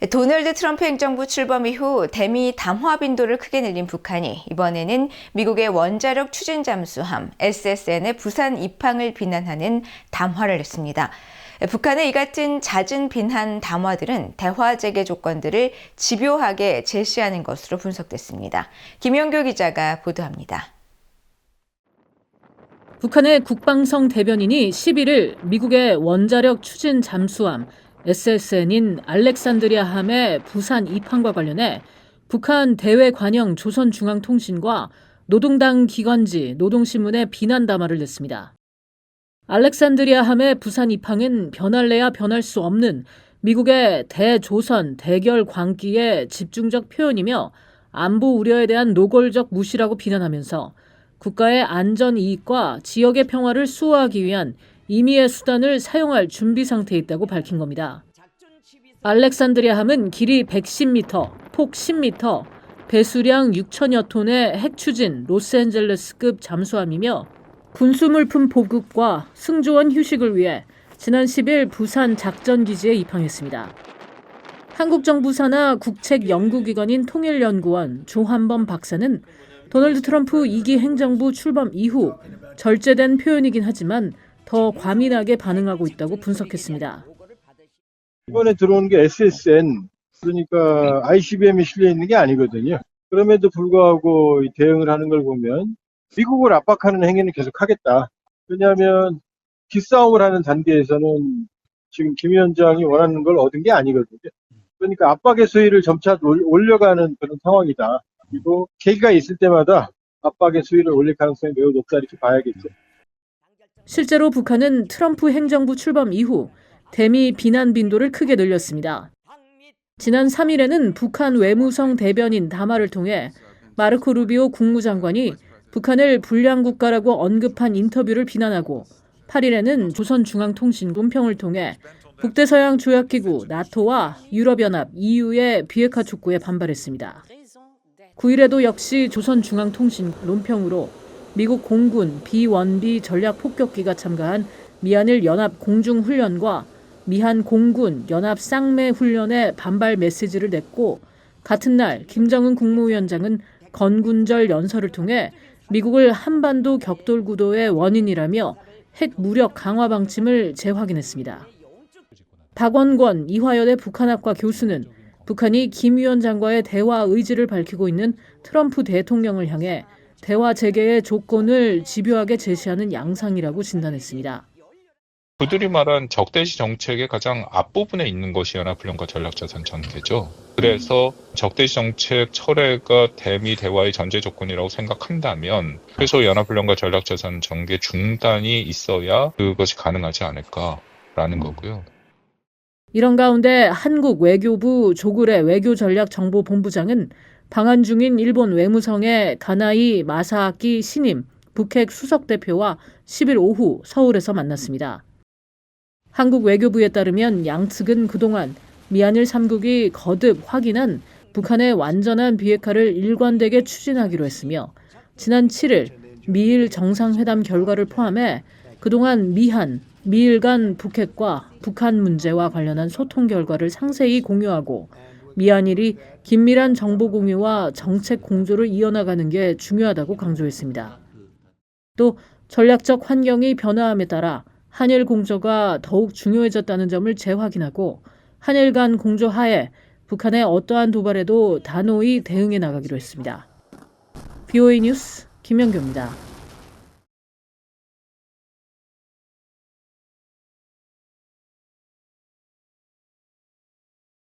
도널드 트럼프 행정부 출범 이후 대미 담화 빈도를 크게 늘린 북한이 이번에는 미국의 원자력 추진 잠수함 SSN의 부산 입항을 비난하는 담화를 냈습니다. 북한의 이 같은 잦은 비난 담화들은 대화 재개 조건들을 집요하게 제시하는 것으로 분석됐습니다. 김영교 기자가 보도합니다. 북한의 국방성 대변인이 11일 미국의 원자력 추진 잠수함 SSN인 알렉산드리아함의 부산 입항과 관련해 북한 대외관영 조선중앙통신과 노동당 기관지 노동신문에 비난 담화를 냈습니다. 알렉산드리아함의 부산 입항은 변할래야 변할 수 없는 미국의 대조선 대결 광기의 집중적 표현이며 안보 우려에 대한 노골적 무시라고 비난하면서 국가의 안전 이익과 지역의 평화를 수호하기 위한 임의의 수단을 사용할 준비 상태에 있다고 밝힌 겁니다. 알렉산드리아함은 길이 110m, 폭 10m, 배수량 6천여 톤의 핵추진 로스앤젤레스급 잠수함이며 군수물품 보급과 승조원 휴식을 위해 지난 10일 부산 작전기지에 입항했습니다. 한국 정부 산하 국책 연구기관인 통일연구원 조한범 박사는 도널드 트럼프 2기 행정부 출범 이후 절제된 표현이긴 하지만 더 과민하게 반응하고 있다고 분석했습니다. 이번에 들어온 게 SSN, 그러니까 ICBM이 실려 있는 게 아니거든요. 그럼에도 불구하고 대응을 하는 걸 보면 미국을 압박하는 행위는 계속하겠다. 왜냐하면 기싸움을 하는 단계에서는 지금 김 위원장이 원하는 걸 얻은 게 아니거든요. 그러니까 압박의 수위를 점차 올려가는 그런 상황이다. 그리고 계기가 있을 때마다 압박의 수위를 올릴 가능성이 매우 높다 이렇게 봐야겠죠. 실제로 북한은 트럼프 행정부 출범 이후 대미 비난 빈도를 크게 늘렸습니다. 지난 3일에는 북한 외무성 대변인 담화를 통해 마르코 루비오 국무장관이 북한을 불량 국가라고 언급한 인터뷰를 비난하고 8일에는 조선중앙통신 논평을 통해 북대서양 조약기구 나토와 유럽연합 EU의 비핵화 촉구에 반발했습니다. 9일에도 역시 조선중앙통신 논평으로 미국 공군 B-1B 전략폭격기가 참가한 미한일 연합 공중훈련과 미한 공군 연합 쌍매 훈련에 반발 메시지를 냈고 같은 날 김정은 국무위원장은 건군절 연설을 통해 미국을 한반도 격돌 구도의 원인이라며 핵 무력 강화 방침을 재확인했습니다. 박원권 이화여대 북한학과 교수는 북한이 김 위원장과의 대화 의지를 밝히고 있는 트럼프 대통령을 향해 대화 재개의 조건을 집요하게 제시하는 양상이라고 진단했습니다. 그들이 말한 적대시 정책의 가장 앞부분에 있는 것이 연합훈련과 전략자산 전개죠. 그래서 적대시 정책 철회가 대미 대화의 전제 조건이라고 생각한다면 그래서 연합훈련과 전략자산 전개 중단이 있어야 그것이 가능하지 않을까라는 거고요. 이런 가운데 한국 외교부 조그레 외교전략정보본부장은 방한 중인 일본 외무성의 가나이 마사아키 신임 북핵 수석대표와 10일 오후 서울에서 만났습니다. 한국 외교부에 따르면 양측은 그동안 미한일 3국이 거듭 확인한 북한의 완전한 비핵화를 일관되게 추진하기로 했으며 지난 7일 미일 정상회담 결과를 포함해 그동안 미일 간 북핵과 북한 문제와 관련한 소통 결과를 상세히 공유하고 미한일이 긴밀한 정보 공유와 정책 공조를 이어나가는 게 중요하다고 강조했습니다. 또 전략적 환경이 변화함에 따라 한일 공조가 더욱 중요해졌다는 점을 재확인하고 한일 간 공조 하에 북한의 어떠한 도발에도 단호히 대응해 나가기로 했습니다. BOA 뉴스 김영교입니다.